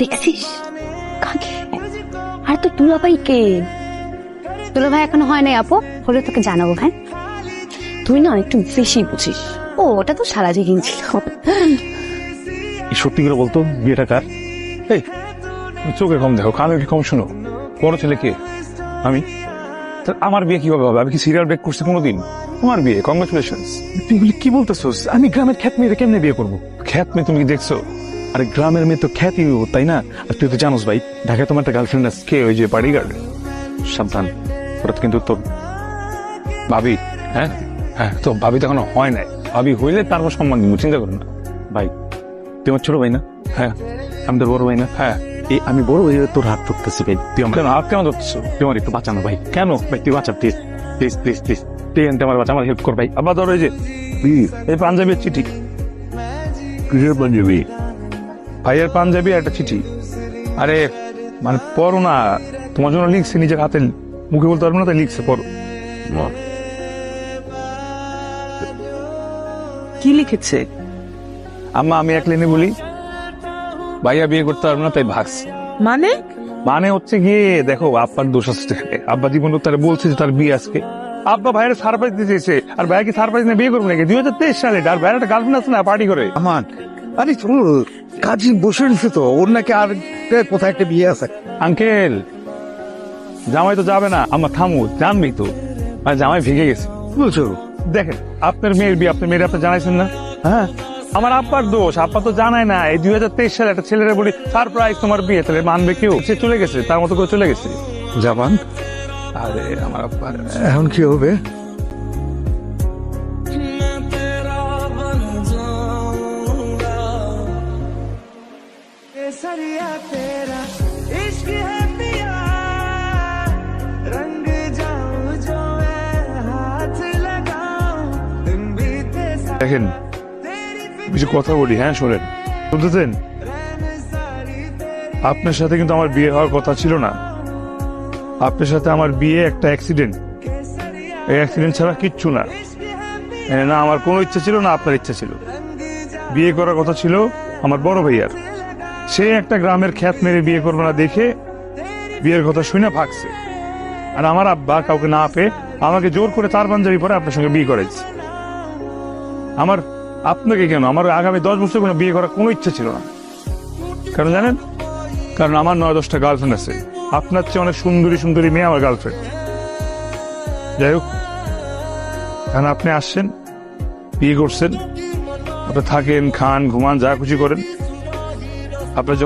দেখছিস কাকে? আর তো দুলাভাই কে? দুলাভাই এখনো হয় নাই আপু, হলে তোকে জানাবো। হ্যাঁ তুই না একটু বেশি বুঝিস। ও ওটা তো সারা জীবন ছিল। সত্যি করে বলতো বিয়েটা কার? এই তুমি চোখে কম দেখো, কানে কি কম শোনো? বড় ছেলে কে? আমি। আমার বিয়ে কিভাবে হবে? আমি কি সিরিয়াল ব্রেক করছি কোনোদিন? তোমার বিয়ে, কংগ্রাচুলেশনস। তুই এগুলি কি বলতেছোস? আমি গ্রামের খ্যাত মেয়েরে কেমনে বিয়ে করবো? খ্যাত মেয়ে তুমি কি দেখছো? আরে গ্রামের মেয়ে তো খ্যাতই, তাই না? আর তুই তো জানোস ভাই, ঢাকায় তোমার একটা গার্লফ্রেন্ড আছে, কে? ওই যে বাড়ি গার্ড। সাবধান, ওটা কিন্তু তোর ভাবি। হ্যাঁ হ্যাঁ, তো ভাবি তো এখনো হয় নাই। ভাবি হইলে তারপর সম্মান দিব, চিন্তা করো না। ভাই তুই আমার ছোট ভাই না? হ্যাঁ। আমি তোর বড় ভাই না? হ্যাঁ। এই আমি বড় ভাই, তোর হাত ধরতেছি ভাই। তুই আমার হাত কেন ধরতেছো? তুই আমার একটু বাঁচানো ভাই। কেন ভাই? তুই বাঁচা প্লিজ প্লিজ প্লিজ প্লিজ। তুই এনতে আমার বাঁচা, আমার হেল্প কর ভাই। আবার ধরো এই যে এই পাঞ্জাবির চিঠি। কিসের পাঞ্জাবি? ভাইয়ের পাঞ্জাবি আর একটা চিঠি। আরে মানে পড়ো না, তোমার জন্য লিখছে, নিজের হাতে মুখে বলতে পারবো না, তাই লিখছে, পড়ো। কি লিখেছে? আম্মা আমি এক লাইনে বলি, ভাইয়া বিয়ে করতে পারবো না তাই ভাগস। মানে? মানে হচ্ছে গিয়ে দেখো, আব্বার দোষ আছে। আব্বা জীবন তারা বলছে যে তার বিয়ে আজকে। আব্বা ভাইয়ের সারপ্রাইজ দিতে চেয়েছে, আর ভাইয়া কি সারপ্রাইজ নিয়ে বিয়ে করবে নাকি? 2023 সালে আর ভাইয়ের একটা গার্লফ্রেন্ড আছে না, পার্টি করে। আমার আরে তোর কাজী বসে রয়েছে তো, ওর নাকি আর কোথায় একটা বিয়ে আছে। আঙ্কেল জামাই তো যাবে না। আমার থামু, জানবি তো মানে জামাই ভেঙে গেছে। বলছো? দেখেন আপনার মেয়ের বিয়ে, আপনার মেয়ের আপনি জানাইছেন না? হ্যাঁ, আমার আব্বার দোষ, আব্বা তো জানায় না। এই 2023 সালে একটা ছেলেরা বলি সারপ্রাইজ তোমার বিয়ে, তাহলে মানবে কেউ? সে চলে গেছে, তার মতো করে চলে গেছে। জামান, আরে আমার আব্বার এখন কি হবে? দেখেন কিছু কথা বলি, হ্যাঁ শোনেন, শুনতেছেন? আপনার সাথে কিন্তু আমার বিয়ে হওয়ার কথা ছিল না। আপনার সাথে আমার বিয়ে একটা অ্যাক্সিডেন্ট। এই অ্যাক্সিডেন্ট ছাড়া কিচ্ছু না। না আমার কোনো ইচ্ছা ছিল, না আপনার ইচ্ছা ছিল। বিয়ে করার কথা ছিল আমার বড় ভাইয়ার। সে একটা গ্রামের খ্যাত মেরে বিয়ে করবে না দেখে বিয়ের কথা শুনে ভাগছে। আর আমার আব্বা কাউকে না পেয়ে আমাকে জোর করে তার পাঞ্জাবি পরে আপনার সঙ্গে বিয়ে করেছে। আমার আপনাকে কেন, আমার আগামী 10 বছর কোনো বিয়ে করার কোনো ইচ্ছা ছিল না। কারণ জানেন, কারণ আমার 9-10টা গার্লফ্রেন্ড আছে। আপনার চেয়ে অনেক সুন্দরী সুন্দরী মেয়ে আমার গার্লফ্রেন্ড। যাই হোক, কারণ আপনি আসছেন, বিয়ে করছেন, আপনি থাকেন, খান, ঘুমান, যা খুশি করেন। আপনার যখন